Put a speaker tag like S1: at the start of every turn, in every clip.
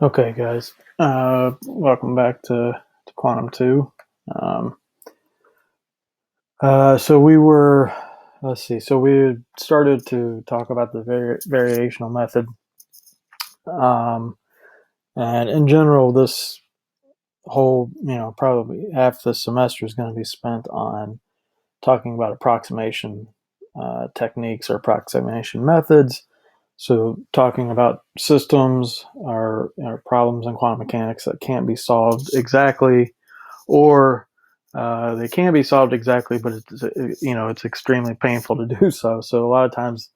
S1: Okay, guys. Welcome back to Quantum 2. Um, so we were, let's see, so we started to talk about the variational method. Um, and in general, this whole, probably half the semester is going to be spent on talking about approximation techniques or approximation methods. So talking about systems or problems in quantum mechanics that can't be solved exactly, or they can be solved exactly, but it's extremely painful to do so. So a lot of times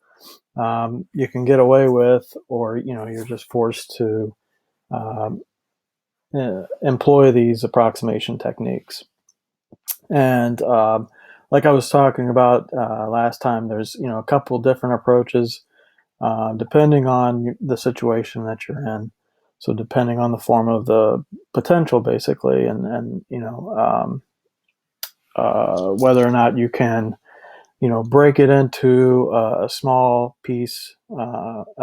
S1: you can get away with, or you're just forced to um, employ these approximation techniques. And like I was talking about last time, there's a couple different approaches depending on the situation that you're in. So depending on the form of the potential, basically, and whether or not you can, break it into a small piece, a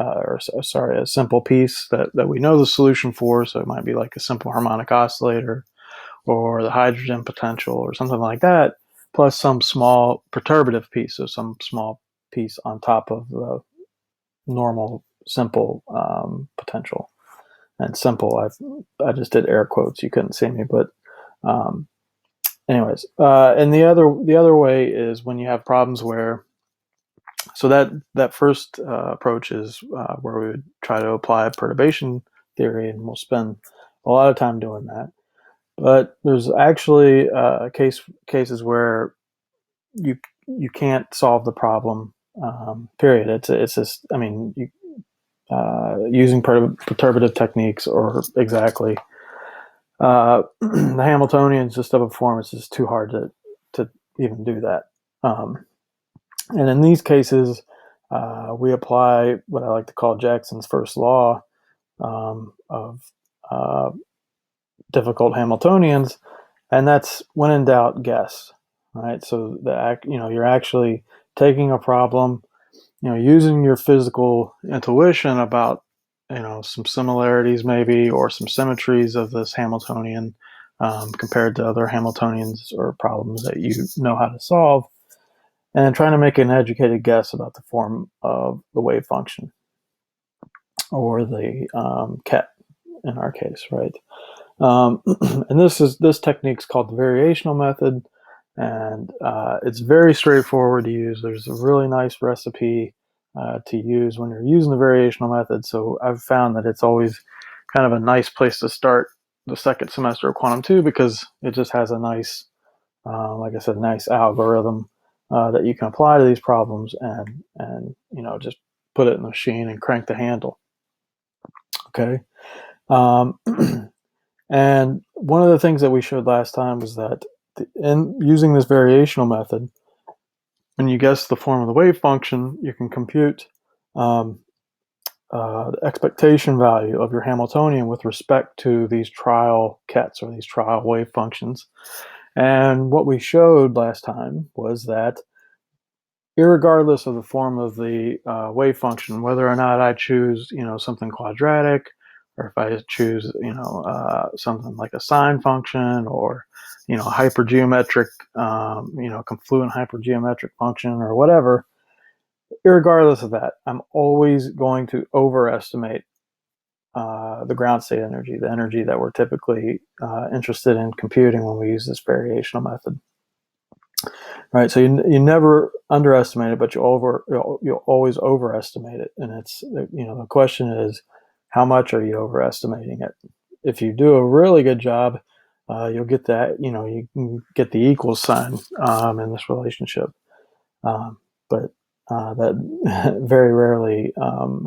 S1: simple piece that we know the solution for. So it might be like a simple harmonic oscillator or the hydrogen potential or something like that, plus some small perturbative piece, so some small piece on top of the normal simple potential. And simple, I just did air quotes. You couldn't see me, but um, anyways, and the other way is when you have problems where, so that first approach is where we would try to apply perturbation theory, and we'll spend a lot of time doing that. But there's actually cases where you can't solve the problem. Period. It's just, I mean, using perturbative techniques, or exactly the Hamiltonian system of form, is just too hard to even do that. And in these cases, we apply what I like to call Jackson's first law of uh, difficult Hamiltonians, and that's when in doubt, guess. Right. So you're actually taking a problem, using your physical intuition about, some similarities maybe, or some symmetries of this Hamiltonian compared to other Hamiltonians or problems that you know how to solve, and trying to make an educated guess about the form of the wave function, or the ket in our case, right? And this technique's called the variational method, and it's very straightforward to use. There's a really nice recipe to use when you're using the variational method. So I've found that it's always kind of a nice place to start the second semester of Quantum 2, because it just has a nice, like I said, nice algorithm that you can apply to these problems, and just put it in the machine and crank the handle. Okay. Um, and one of the things that we showed last time was that in using this variational method, when you guess the form of the wave function, you can compute the expectation value of your Hamiltonian with respect to these trial kets, or these trial wave functions. And what we showed last time was that irregardless of the form of the wave function, whether or not I choose, something quadratic, or if I choose, something like a sine function, or, hypergeometric, confluent hypergeometric function, or whatever, irregardless of that, I'm always going to overestimate the ground state energy, the energy that we're typically interested in computing when we use this variational method. Right, so you never underestimate it, but you'll always overestimate it, and it's, the question is, how much are you overestimating it? If you do a really good job, you'll get that, you can get the equals sign in this relationship, but that very rarely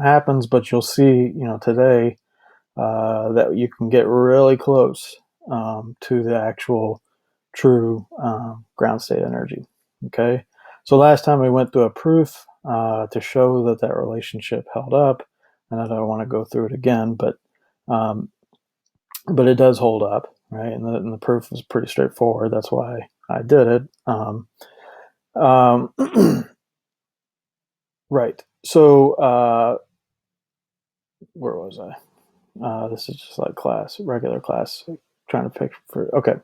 S1: happens. But you'll see, today that you can get really close to the actual true ground state energy. Okay, so last time we went through a proof to show that relationship held up, and I don't want to go through it again, but it does hold up, right? And the proof is pretty straightforward. That's why I did it. Right. So where was I? This is just like class, regular class. Trying to pick for, okay.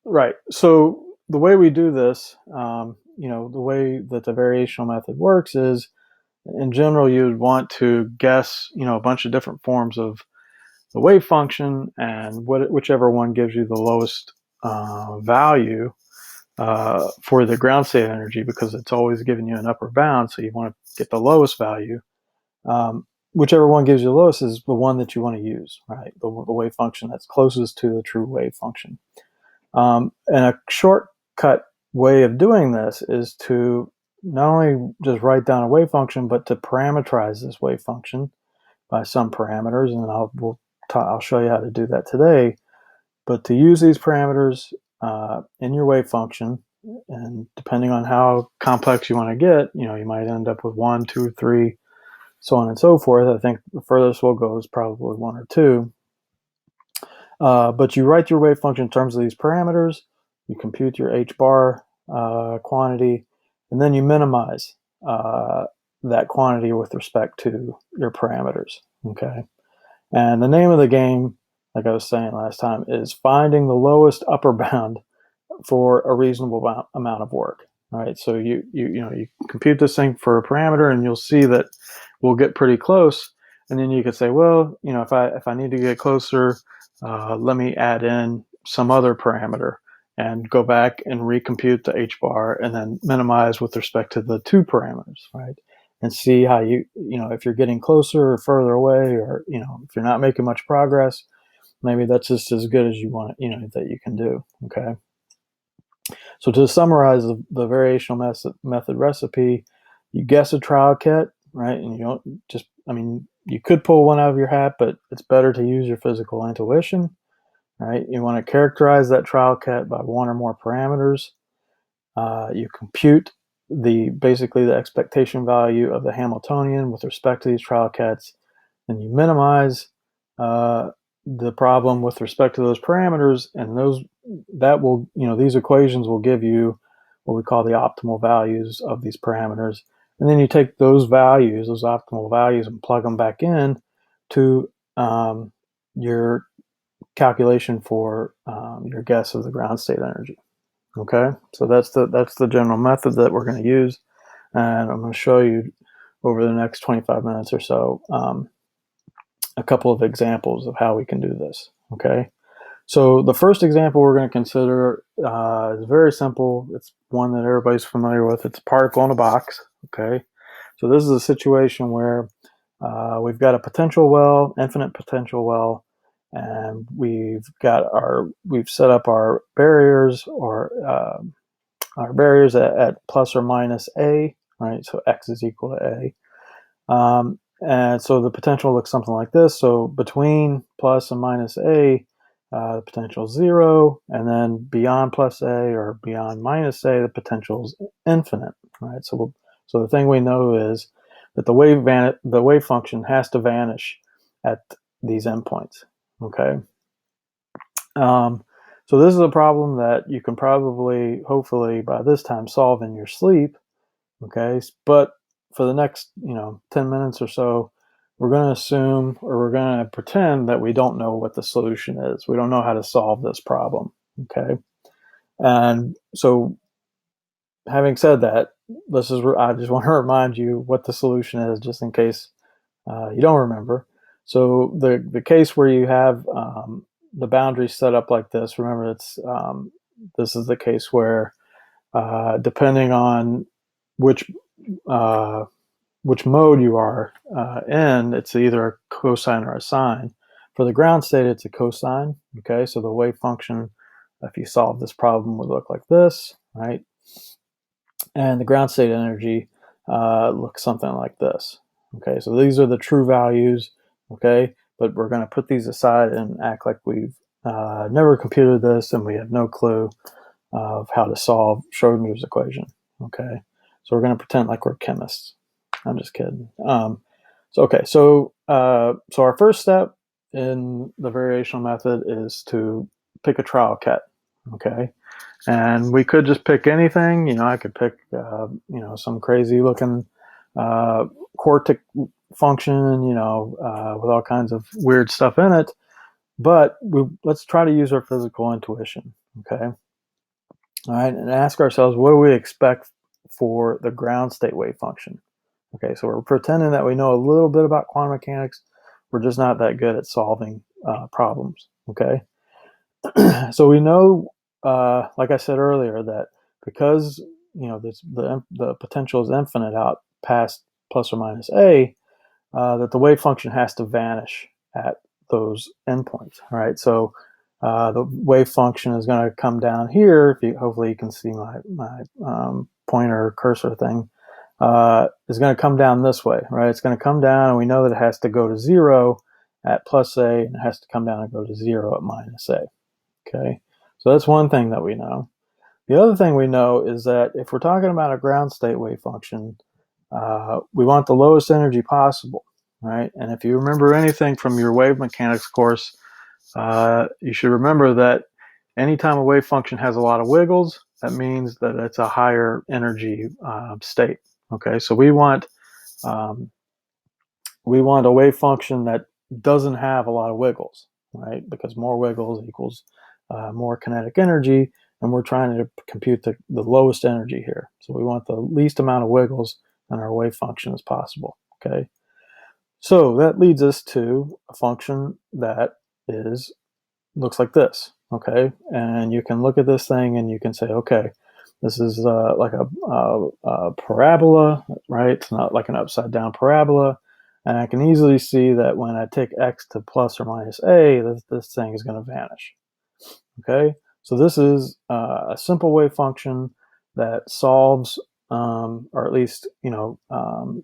S1: Right. So the way we do this, the way that the variational method works is, in general, you would want to guess, a bunch of different forms of the wave function, and whichever one gives you the lowest value for the ground state energy, because it's always giving you an upper bound, so you want to get the lowest value. Whichever one gives you the lowest is the one that you want to use, right? The wave function that's closest to the true wave function. And a shortcut way of doing this is to not only just write down a wave function, but to parameterize this wave function by some parameters, and I'll show you how to do that today. But to use these parameters in your wave function, and depending on how complex you want to get, you might end up with 1, 2, 3, so on and so forth. I think the furthest we'll go is probably 1 or 2. But you write your wave function in terms of these parameters, you compute your h bar quantity, and then you minimize that quantity with respect to your parameters, okay? And the name of the game, like I was saying last time, is finding the lowest upper bound for a reasonable amount of work. All right, so you compute this thing for a parameter, and you'll see that we'll get pretty close. And then you could say, well, if I need to get closer, let me add in some other parameter and go back and recompute the h bar, and then minimize with respect to the two parameters, right? And see how if you're getting closer or further away, or if you're not making much progress, maybe that's just as good as you want it, that you can do. Okay. So to summarize the variational method recipe, you guess a trial kit, right? And you don't just, you could pull one out of your hat, but it's better to use your physical intuition, right? You want to characterize that trial kit by one or more parameters. You compute basically the expectation value of the Hamiltonian with respect to these trial kits, and you minimize the problem with respect to those parameters, and these equations will give you what we call the optimal values of these parameters. And then you take those optimal values, and plug them back in to your calculation for your guess of the ground state energy. Okay, so that's the general method that we're going to use, and I'm going to show you over the next 25 minutes or so a couple of examples of how we can do this. Okay, so the first example we're going to consider is very simple. It's one that everybody's familiar with. It's a particle in a box. Okay, so this is a situation where we've got a potential well, infinite potential well, and we've set up our barriers at plus or minus a, right? So x is equal to a. And so the potential looks something like this. So between plus and minus a, the potential is 0, and then beyond plus a or beyond minus a, the potential is infinite, right? So the thing we know is that the wave function has to vanish at these endpoints. Okay. So this is a problem that you can probably, hopefully, by this time solve in your sleep. Okay, but for the next 10 minutes or so, we're going to assume, or we're going to pretend that we don't know what the solution is. We don't know how to solve this problem. Okay, and so having said that, I just want to remind you what the solution is, just in case you don't remember. So the case where you have the boundary set up like this, remember this is the case where depending on which mode you are in, it's either a cosine or a sine. For the ground state, it's a cosine. Okay, so the wave function, if you solve this problem, would look like this, right? And the ground state energy looks something like this. Okay, so these are the true values. Okay, but we're going to put these aside and act like we've never computed this, and we have no clue of how to solve Schrodinger's equation. Okay, so we're going to pretend like we're chemists. I'm just kidding. So our first step in the variational method is to pick a trial ket. Okay, and we could just pick anything. I could pick some crazy looking quartic function, with all kinds of weird stuff in it. But let's try to use our physical intuition, okay? All right, and ask ourselves, what do we expect for the ground state wave function? Okay, so we're pretending that we know a little bit about quantum mechanics. We're just not that good at solving problems, okay? So we know, like I said earlier, that because the potential is infinite out past plus or minus a, that the wave function has to vanish at those endpoints. All right, so the wave function is going to come down here. Hopefully you can see my pointer cursor thing. Is going to come down this way, right? It's going to come down, and we know that it has to go to 0 at plus a, and it has to come down and go to 0 at minus a. Okay, so that's one thing that we know. The other thing we know is that if we're talking about a ground state wave function, we want the lowest energy possible, right? And if you remember anything from your wave mechanics course, you should remember that anytime a wave function has a lot of wiggles, that means that it's a higher energy state. Okay, so um, we want a wave function that doesn't have a lot of wiggles, right? Because more wiggles equals more kinetic energy, and we're trying to compute the lowest energy here. So we want the least amount of wiggles in our wave function as possible, okay? So that leads us to a function that looks like this, okay? And you can look at this thing and you can say, okay, this is like a parabola, right? It's not like an upside down parabola. And I can easily see that when I take x to plus or minus a, this thing is going to vanish, okay? So this is a simple wave function that solves, or at least,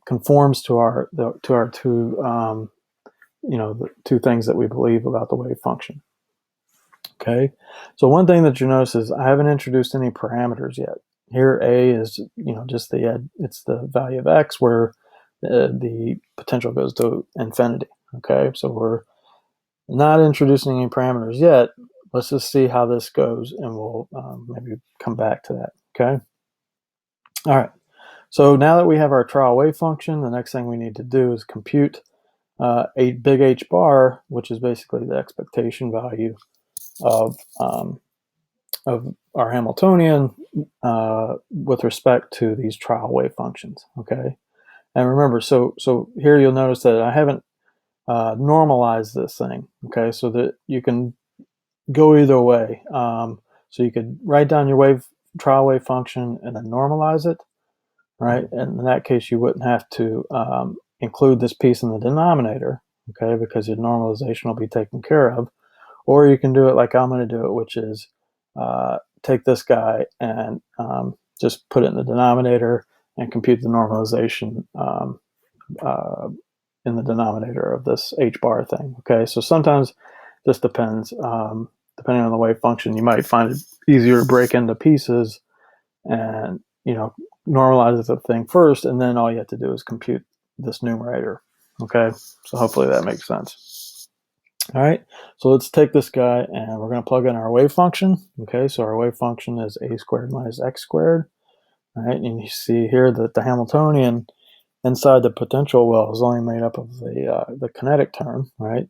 S1: conforms to our two, the two things that we believe about the wave function. Okay, so one thing that you notice is I haven't introduced any parameters yet. Here, a is just it's the value of x, where the potential goes to infinity. Okay, so we're not introducing any parameters yet. Let's just see how this goes, and we'll maybe come back to that. Okay, all right. So now that we have our trial wave function, the next thing we need to do is compute a big H bar, which is basically the expectation value of our Hamiltonian with respect to these trial wave functions. Okay, and remember, so here you'll notice that I haven't normalized this thing. Okay, so that you can go either way. So you could write down your trial wave function and then normalize it, right? And in that case, you wouldn't have to include this piece in the denominator, okay, because your normalization will be taken care of. Or you can do it like I'm going to do it, which is take this guy and just put it in the denominator and compute the normalization uh, in the denominator of this h bar thing. Okay, so sometimes this depends. Depending on the wave function, you might find it easier to break into pieces and normalize the thing first, and then all you have to do is compute this numerator. Okay, so hopefully that makes sense. All right, so let's take this guy and we're going to plug in our wave function. Okay, so our wave function is a squared minus x squared. All right, and you see here that the Hamiltonian inside the potential well is only made up of the kinetic term, right?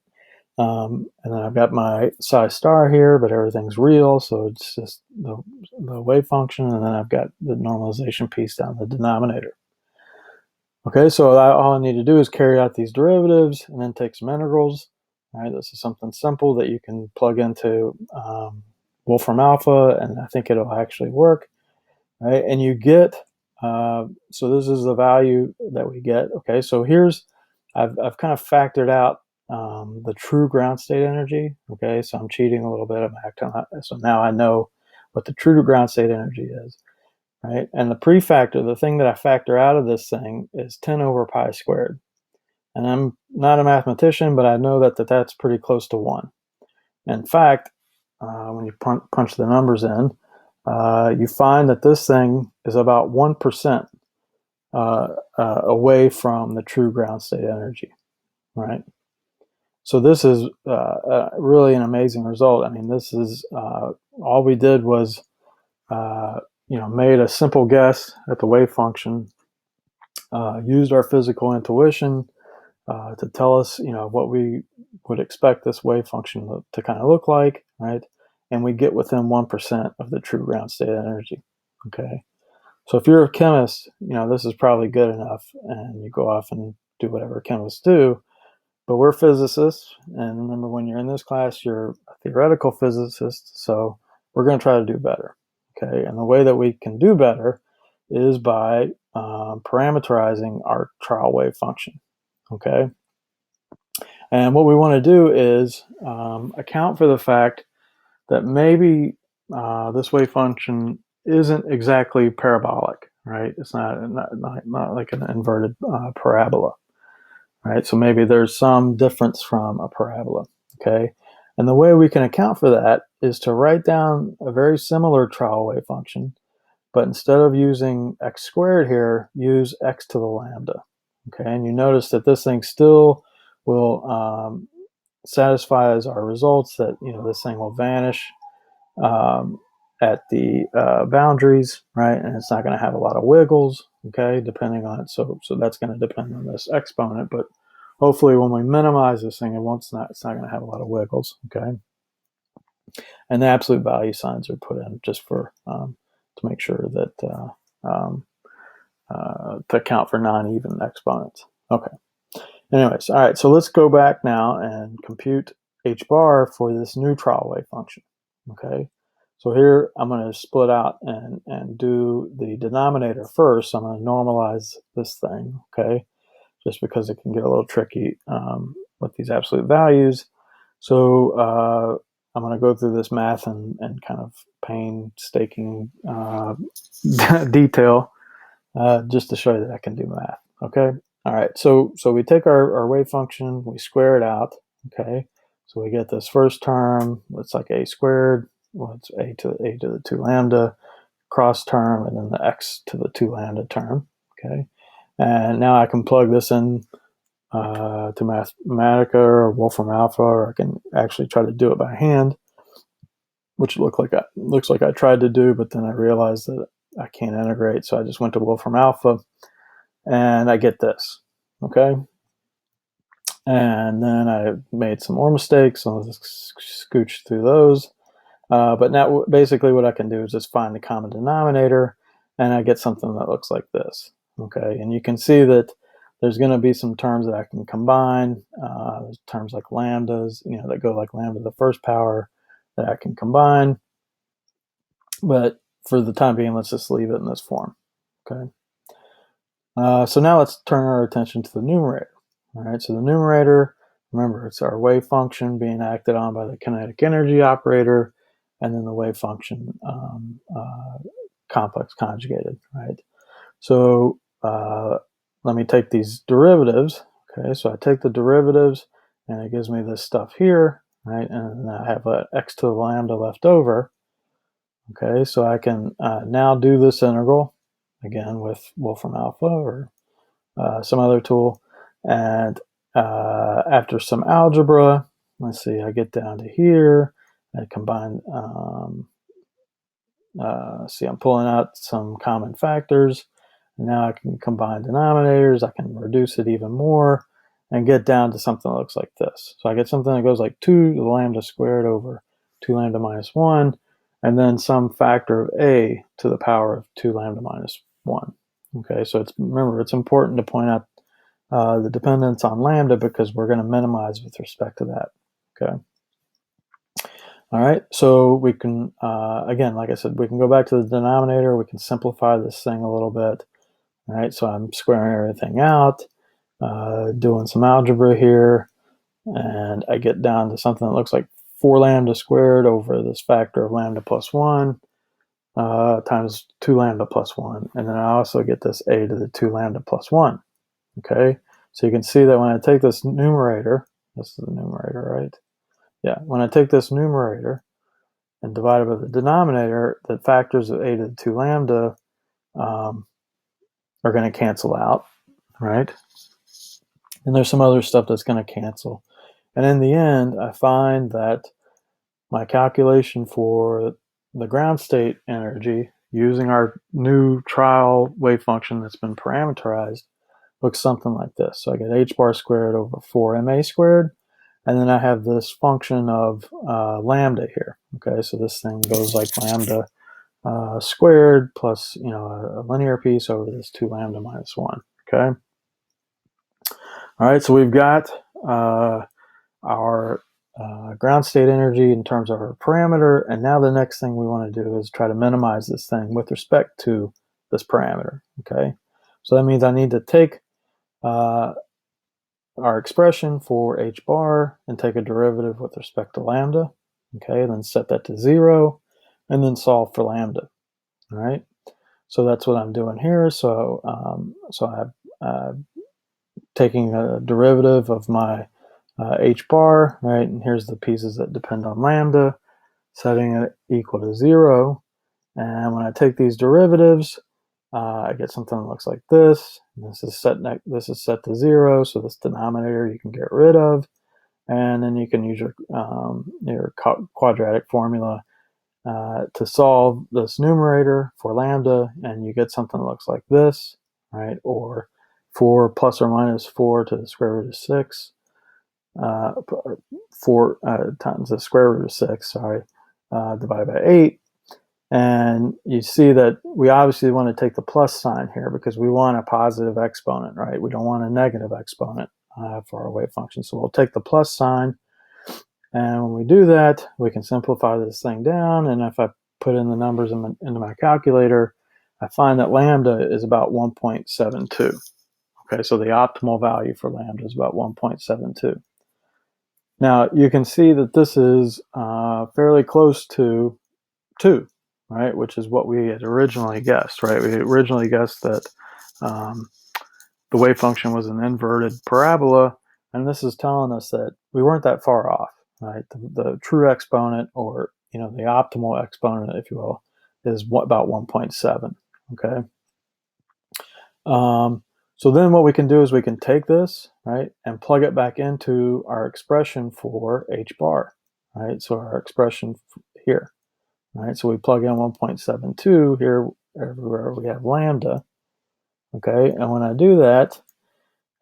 S1: And then I've got my psi star here, but everything's real, so it's just the wave function, and then I've got the normalization piece down the denominator. Okay, so all I need to do is carry out these derivatives and then take some integrals. All right, this is something simple that you can plug into Wolfram Alpha, and I think it'll actually work. Right, and you get, so this is the value that we get. Okay, so I've kind of factored out the true ground state energy. Okay, so I'm cheating a little bit. So now I know what the true ground state energy is. Right, and the prefactor, the thing that I factor out of this thing, is 10 over pi squared. And I'm not a mathematician, but I know that that's pretty close to 1. In fact, when you punch the numbers in, you find that this thing is about 1% away from the true ground state energy, right? So this is really an amazing result. I mean, this is all we did was made a simple guess at the wave function, used our physical intuition, to tell us, what we would expect this wave function to kind of look like, right? And we get within 1% of the true ground state energy, okay? So if you're a chemist, this is probably good enough, and you go off and do whatever chemists do. But we're physicists, and remember, when you're in this class, you're a theoretical physicist, so we're going to try to do better, okay? And the way that we can do better is by parameterizing our trial wave function, okay? And what we want to do is account for the fact that maybe this wave function isn't exactly parabolic, right? It's not like an inverted parabola, right? So maybe there's some difference from a parabola, okay? And the way we can account for that is to write down a very similar trial wave function, but instead of using x squared here, use x to the lambda, okay? And you notice that this thing still will satisfies our results, that this thing will vanish um, at the boundaries, right? And it's not going to have a lot of wiggles, okay, depending on it. So that's going to depend on this exponent, but hopefully when we minimize this thing, it's not going to have a lot of wiggles, okay? And the absolute value signs are put in just for to make sure that to account for non-even exponents. Okay. Anyways, all right, so let's go back now and compute h bar for this new trial wave function, okay? So here I'm going to split out and do the denominator first. So I'm going to normalize this thing, okay, just because it can get a little tricky with these absolute values. So I'm going to go through this math and kind of painstaking detail just to show you that I can do math, okay? All right, so we take our wave function, we square it out, okay? So we get this first term, it's like a squared, well, it's a to the 2 lambda, cross term, and then the x to the 2 lambda term, okay? And now I can plug this in to Mathematica or Wolfram Alpha, or I can actually try to do it by hand, which looks like I tried to do, but then I realized that I can't integrate, so I just went to Wolfram Alpha, and I get this, okay? And then I made some more mistakes, so I'll just scooch through those. But now basically what I can do is just find the common denominator, and I get something that looks like this, okay? And you can see that there's going to be some terms that I can combine. There's terms like lambdas, that go like lambda to the first power that I can combine. But for the time being, let's just leave it in this form, okay? So now let's turn our attention to the numerator. All right, so the numerator, remember, it's our wave function being acted on by the kinetic energy operator, and then the wave function complex conjugated, right? So let me take these derivatives. Okay, so I take the derivatives, and it gives me this stuff here, right? And I have an x to the lambda left over. Okay, so I can now do this integral, again, with Wolfram Alpha or some other tool. And after some algebra, let's see, I get down to here. I combine, see, I'm pulling out some common factors. And now I can combine denominators. I can reduce it even more and get down to something that looks like this. So I get something that goes like 2 to the lambda squared over 2 lambda minus 1, and then some factor of a to the power of 2 lambda minus 1. Okay, so remember, it's important to point out the dependence on lambda because we're going to minimize with respect to that, okay? All right, so we can, again, like I said, we can go back to the denominator. We can simplify this thing a little bit. All right, so I'm squaring everything out, doing some algebra here, and I get down to something that looks like 4 lambda squared over this factor of lambda plus 1 times 2 lambda plus 1. And then I also get this a to the 2 lambda plus 1, okay? So you can see that when I take this numerator, this is the numerator, right? Yeah, when I take this numerator and divide it by the denominator, the factors of a to the 2 lambda are going to cancel out, right? And there's some other stuff that's going to cancel. And in the end, I find that my calculation for the ground state energy using our new trial wave function that's been parameterized looks something like this. So I get h bar squared over 4ma squared, and then I have this function of lambda here. Okay, so this thing goes like lambda squared plus, a linear piece over this 2 lambda minus 1. Okay. All right, so we've got our ground state energy in terms of our parameter, and now the next thing we want to do is try to minimize this thing with respect to this parameter. Okay, so that means I need to take our expression for h bar and take a derivative with respect to lambda. Okay, and then set that to 0, and then solve for lambda. All right, so that's what I'm doing here. So I'm taking a derivative of my h bar, right? And here's the pieces that depend on lambda, setting it equal to 0. And when I take these derivatives, I get something that looks like this. This is set to 0, so this denominator you can get rid of, and then you can use your quadratic formula to solve this numerator for lambda, and you get something that looks like this, right? Or 4 plus or minus 4 to the square root of 6. 4 times the square root of 6, divided by 8. And you see that we obviously want to take the plus sign here because we want a positive exponent, right? We don't want a negative exponent for our wave function. So we'll take the plus sign. And when we do that, we can simplify this thing down. And if I put in the numbers into my calculator, I find that lambda is about 1.72. Okay, so the optimal value for lambda is about 1.72. Now, you can see that this is fairly close to 2, right, which is what we had originally guessed, right? We had originally guessed that the wave function was an inverted parabola, and this is telling us that we weren't that far off, right? The true exponent, or the optimal exponent, if you will, is about 1.7, okay? So then what we can do is we can take this, right, and plug it back into our expression for h bar, right? So our expression here, right? So we plug in 1.72 here everywhere we have lambda, okay? And when I do that,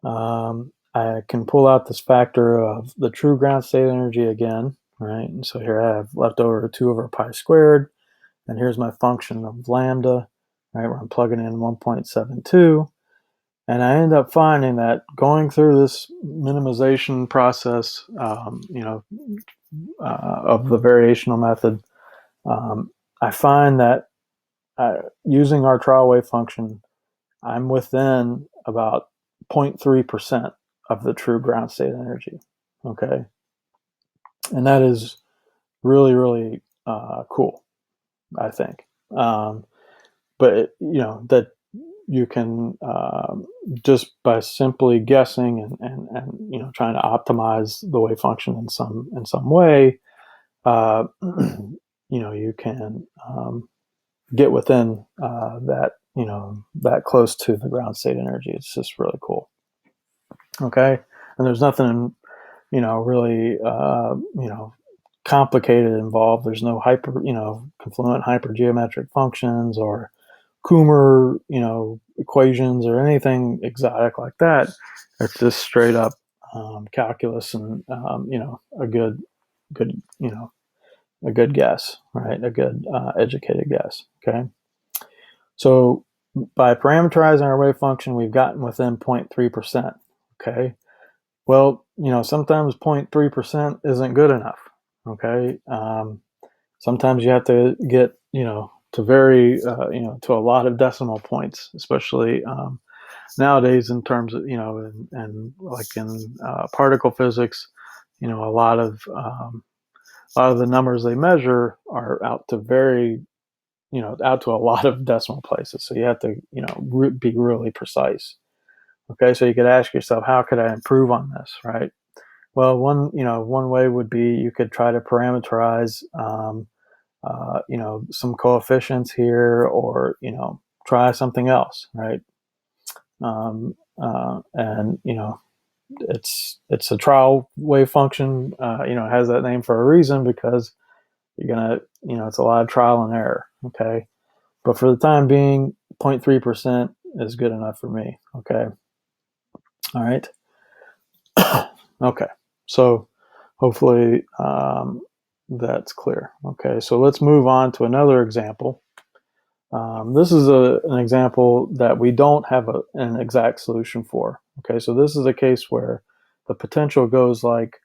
S1: I can pull out this factor of the true ground state energy again, right? And so here I have left over 2 over pi squared, and here's my function of lambda, right, where I'm plugging in 1.72. And I end up finding that going through this minimization process, of the variational method, I find that using our trial wave function, I'm within about 0.3% of the true ground state energy. Okay, and that is really, really cool, I think. But that you can just by simply guessing and trying to optimize the wave function in some way, you can get within that close to the ground state energy. It's just really cool. Okay, and there's nothing really complicated involved. There's no confluent hypergeometric functions or Kummer, equations or anything exotic like that. It's just straight up calculus and a good, a good guess, right? A good educated guess. Okay, so by parameterizing our wave function, we've gotten within 0.3%. Okay, well, sometimes 0.3% isn't good enough. Okay, sometimes you have to get to very to a lot of decimal points, especially nowadays in terms of and like in particle physics, a lot of the numbers they measure are out to out to a lot of decimal places. So you have to be really precise. Okay, so you could ask yourself, how could I improve on this, right? Well, one way would be you could try to parameterize some coefficients here, or try something else, right? And it's a trial wave function. It has that name for a reason, because you're gonna it's a lot of trial and error. Okay, but for the time being, 0.3% is good enough for me. Okay. All right. Okay. So hopefully that's clear. Okay. So let's move on to another example. This is an example that we don't have an exact solution for. Okay. So this is a case where the potential goes like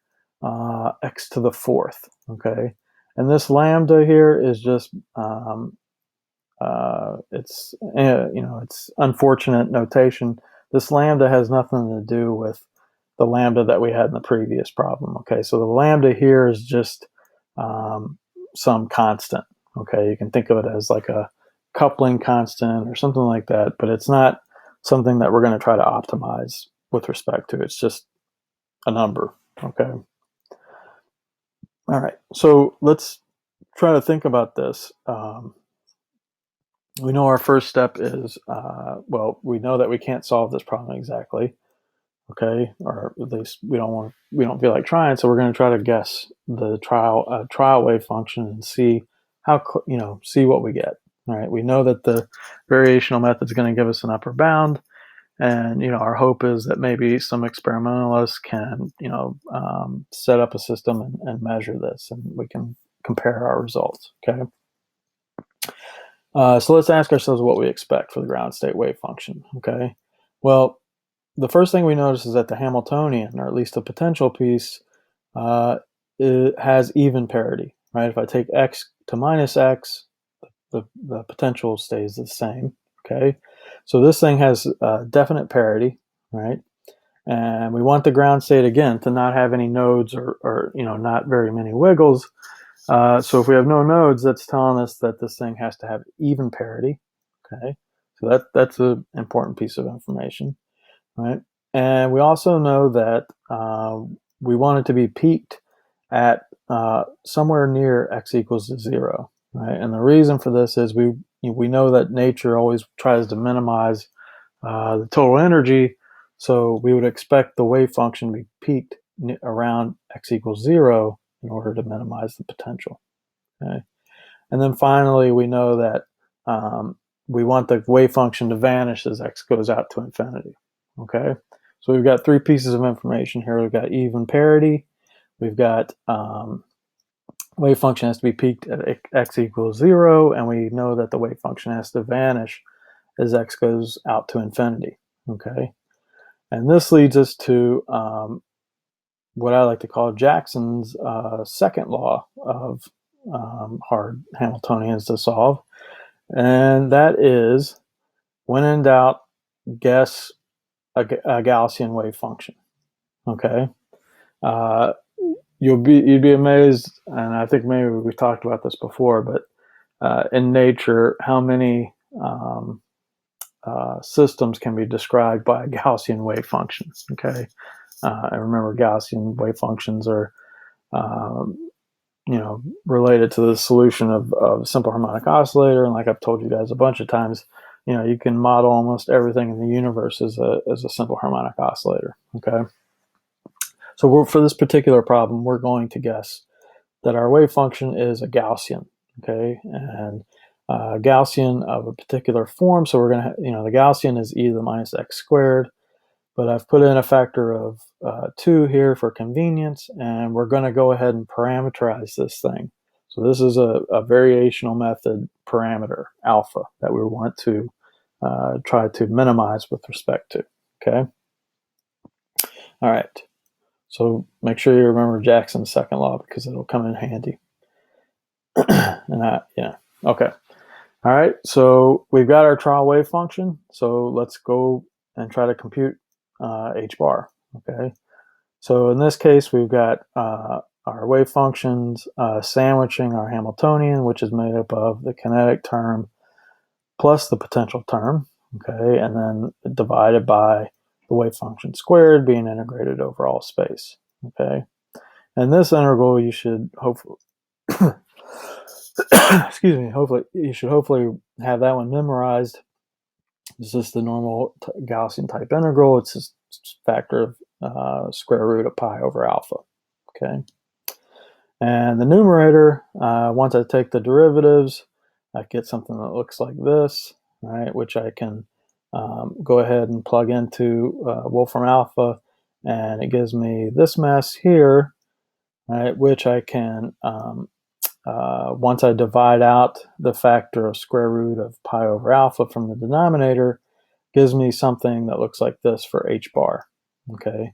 S1: x to the fourth. Okay. And this lambda here is just it's it's unfortunate notation. This lambda has nothing to do with the lambda that we had in the previous problem. Okay, so the lambda here is just some constant. Okay, you can think of it as like a coupling constant or something like that, but it's not something that we're going to try to optimize with respect to. It's just a number. Okay. All right. So let's try to think about this. We know our first step is, well, we know that we can't solve this problem exactly, okay, or at least we don't feel like trying, so we're going to try to guess the trial wave function and see how, see what we get. All right, we know that the variational method is going to give us an upper bound, and our hope is that maybe some experimentalists can, set up a system and measure this, and we can compare our results. Okay. So let's ask ourselves what we expect for the ground state wave function. Okay. Well, the first thing we notice is that the Hamiltonian, or at least the potential piece, it has even parity. Right. If I take x to minus x, the potential stays the same. Okay. So this thing has definite parity. Right. And we want the ground state again to not have any nodes or not very many wiggles. So if we have no nodes, that's telling us that this thing has to have even parity. Okay, so that's an important piece of information, right? And we also know that we want it to be peaked at somewhere near x equals to 0, right? And the reason for this is we know that nature always tries to minimize the total energy, so we would expect the wave function to be peaked around x equals 0 in order to minimize the potential. Okay. And then finally, we know that we want the wave function to vanish as x goes out to infinity. Okay, so we've got three pieces of information here. We've got even parity. We've got wave function has to be peaked at x equals 0, and we know that the wave function has to vanish as x goes out to infinity. Okay, and this leads us to what I like to call Jackson's second law of hard Hamiltonians to solve. And that is, when in doubt, guess a Gaussian wave function. Okay, uh, you'd be amazed, and I think maybe we talked about this before, but in nature, how many systems can be described by a Gaussian wave function. Okay, and remember, Gaussian wave functions are related to the solution of simple harmonic oscillator. And like I've told you guys a bunch of times, you can model almost everything in the universe as a simple harmonic oscillator. Okay. So for this particular problem, we're going to guess that our wave function is a Gaussian. Okay. And Gaussian of a particular form. So we're going to, the Gaussian is e to the minus x squared. But I've put in a factor of 2 here for convenience, and we're going to go ahead and parameterize this thing. So this is a variational method parameter, alpha, that we want to try to minimize with respect to. Okay? All right. So make sure you remember Jackson's second law because it'll come in handy. Okay. All right. So we've got our trial wave function. So let's go and try to compute h bar. Okay. So in this case, we've got our wave functions sandwiching our Hamiltonian, which is made up of the kinetic term plus the potential term, okay, and then divided by the wave function squared being integrated over all space, okay. And this integral you should hopefully, excuse me, you should hopefully have that one memorized. It's just the normal Gaussian type integral. It's just a factor of square root of pi over alpha. Okay. And the numerator, once I take the derivatives, I get something that looks like this, right? Which I can go ahead and plug into Wolfram Alpha, and it gives me this mess here, right, which I can, once I divide out the factor of square root of pi over alpha from the denominator, gives me something that looks like this for h bar, okay?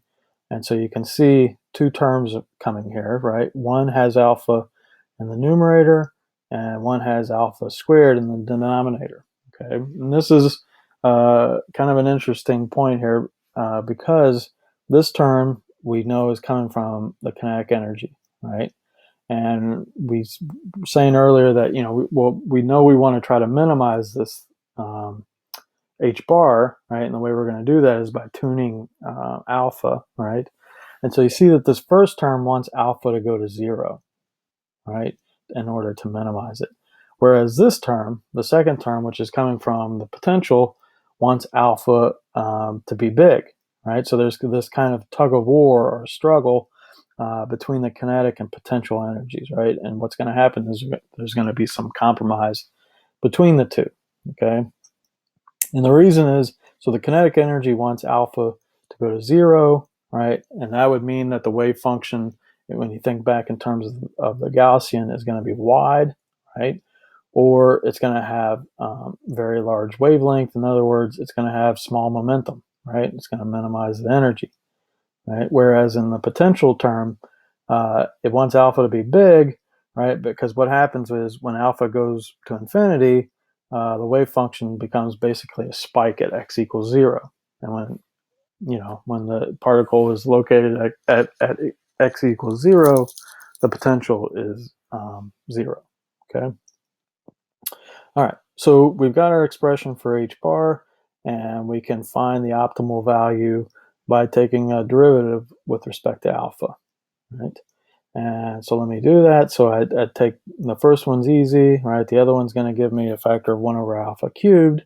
S1: And so you can see two terms coming here, right? One has alpha in the numerator, and one has alpha squared in the denominator, okay? And this is kind of an interesting point here because this term we know is coming from the kinetic energy, right? And we were saying earlier that, we know we want to try to minimize this h bar, right? And the way we're going to do that is by tuning alpha, right? And so you see that this first term wants alpha to go to 0, right, in order to minimize it. Whereas this term, the second term, which is coming from the potential, wants alpha to be big, right? So there's this kind of tug of war or struggle between the kinetic and potential energies, right? And what's going to happen is there's going to be some compromise between the two, okay? And the reason is, so the kinetic energy wants alpha to go to 0, right? And that would mean that the wave function, when you think back in terms of the Gaussian, is going to be wide, right? Or it's going to have very large wavelength. In other words, it's going to have small momentum, right? It's going to minimize the energy, right? Whereas in the potential term, it wants alpha to be big, right? Because what happens is when alpha goes to infinity, the wave function becomes basically a spike at x equals 0. And when the particle is located at x equals 0, the potential is 0. Okay. All right. So we've got our expression for h bar, and we can find the optimal value by taking a derivative with respect to alpha, right? And so let me do that. So I take the first one's easy, right? The other one's going to give me a factor of 1 over alpha cubed,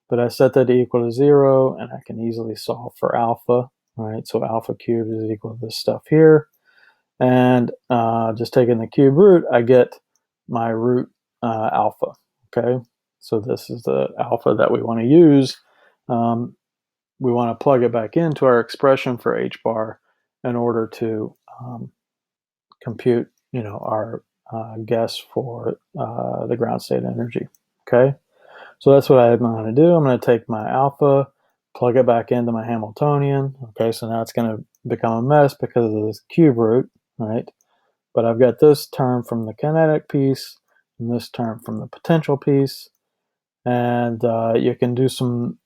S1: but I set that to equal to 0, and I can easily solve for alpha, right? So alpha cubed is equal to this stuff here. And just taking the cube root, I get my root alpha, okay? So this is the alpha that we want to use. We want to plug it back into our expression for h bar in order to compute, our guess for the ground state energy, okay? So that's what I'm going to do. I'm going to take my alpha, plug it back into my Hamiltonian, okay? So now it's going to become a mess because of this cube root, right? But I've got this term from the kinetic piece and this term from the potential piece. And you can do some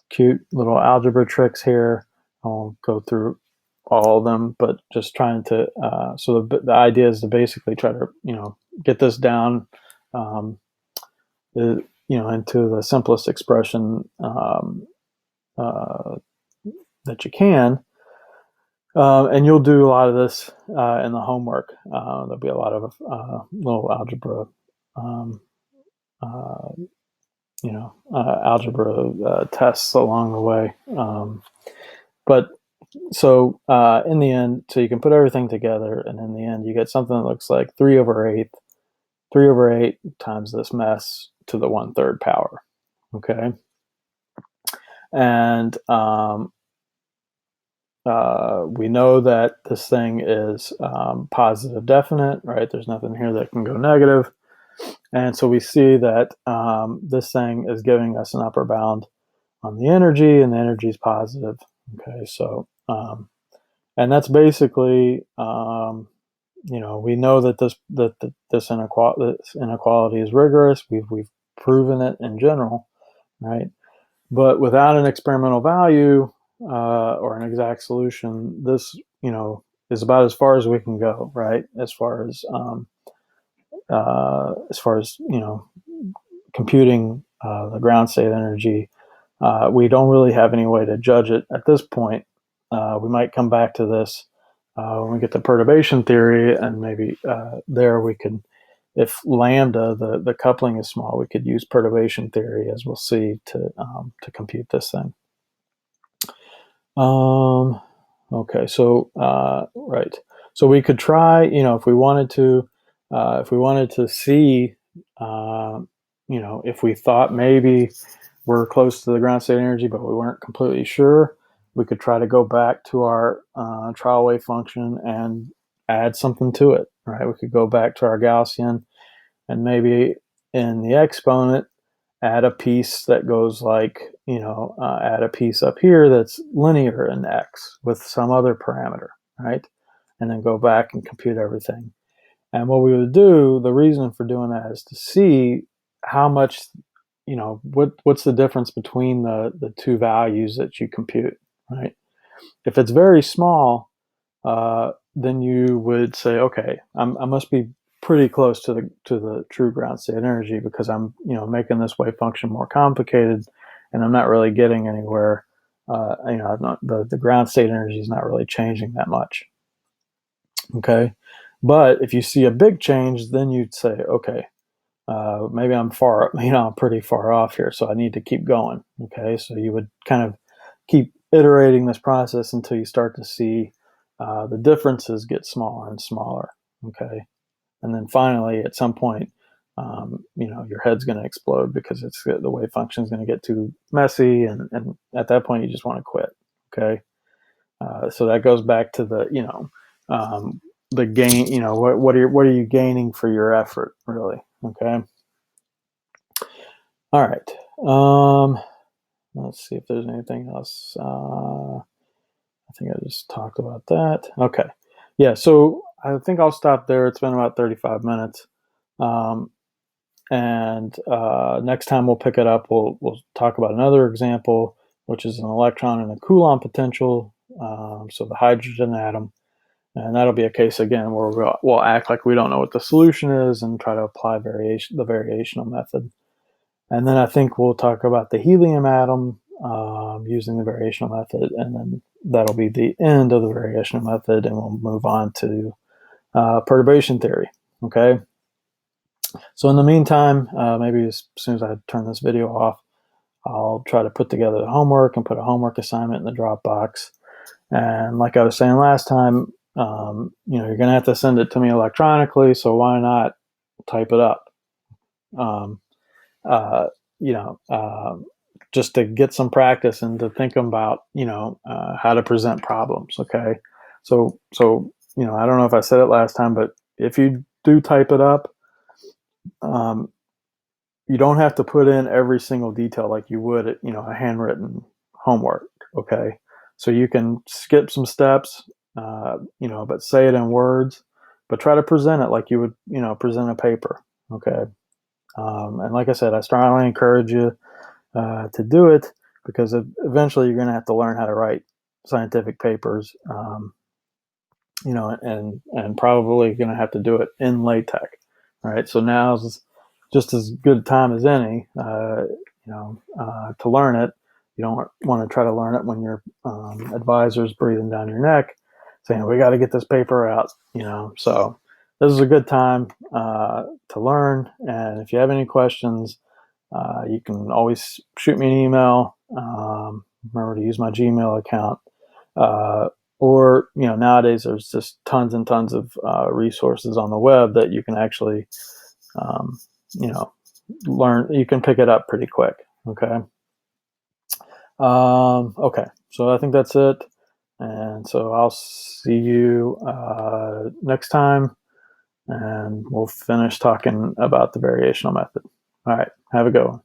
S1: cute little algebra tricks here. I won't go through all of them, but just trying to, so the idea is to basically try to, get this down, into the simplest expression that you can. And you'll do a lot of this in the homework. There'll be a lot of little algebra, algebra tests along the way. But so in the end, so you can put everything together, and in the end, you get something that looks like 3 over 8 times this mess to the 1/3 power. Okay, and we know that this thing is positive definite, right? There's nothing here that can go negative. And so we see that this thing is giving us an upper bound on the energy, and the energy is positive. Okay, so, and that's basically, we know that this inequality is rigorous. We've proven it in general, right? But without an experimental value or an exact solution, this, is about as far as we can go, right? As far as computing the ground state energy, we don't really have any way to judge it at this point. We might come back to this when we get to perturbation theory, and maybe there we could, if lambda, the coupling is small, we could use perturbation theory, as we'll see, to compute this thing. Okay, so right, so we could try, if we wanted to see, if we thought maybe we're close to the ground state energy, but we weren't completely sure, we could try to go back to our trial wave function and add something to it, right? We could go back to our Gaussian and maybe in the exponent add a piece that goes like, add a piece up here that's linear in x with some other parameter, right? And then go back and compute everything. And what we would do, the reason for doing that is to see how much, what's the difference between the two values that you compute, right? If it's very small, then you would say, okay, I must be pretty close to the true ground state energy because I'm making this wave function more complicated, and I'm not really getting anywhere. The ground state energy is not really changing that much. Okay, but if you see a big change, then you'd say, okay, maybe I'm I'm pretty far off here, so I need to keep going. Okay, so you would kind of keep iterating this process until you start to see the differences get smaller and smaller. Okay, and then finally, at some point, your head's going to explode because the wave function is going to get too messy, and at that point, you just want to quit. Okay, so that goes back to the gain. What are you gaining for your effort, really? Okay. All right. Let's see if there's anything else. I think I just talked about that. Okay. Yeah, so I think I'll stop there. It's been about 35 minutes. And next time we'll pick it up. We'll talk about another example, which is an electron and a Coulomb potential. So the hydrogen atom. And that'll be a case, again, where we'll act like we don't know what the solution is and try to apply the variational method. And then I think we'll talk about the helium atom using the variational method, and then that'll be the end of the variational method, and we'll move on to perturbation theory. Okay. So in the meantime, maybe as soon as I turn this video off, I'll try to put together the homework and put a homework assignment in the Dropbox. And like I was saying last time, you're going to have to send it to me electronically, so why not type it up? Uh, you know, just to get some practice and to think about, how to present problems. Okay. So, I don't know if I said it last time, but if you do type it up, you don't have to put in every single detail like you would at, a handwritten homework. Okay. So you can skip some steps, but say it in words, but try to present it like you would, present a paper. Okay. And like I said, I strongly encourage you to do it because eventually you're going to have to learn how to write scientific papers, and probably going to have to do it in LaTeX. All right, so now's just as good a time as any, to learn it. You don't want to try to learn it when your advisor's breathing down your neck, saying we got to get this paper out. So this is a good time to learn. And if you have any questions, you can always shoot me an email. Remember to use my Gmail account. Or nowadays there's just tons and tons of resources on the web that you can actually learn. You can pick it up pretty quick. Okay. Okay, so I think that's it, and so I'll see you next time, and we'll finish talking about the variational method. All right, have a good one.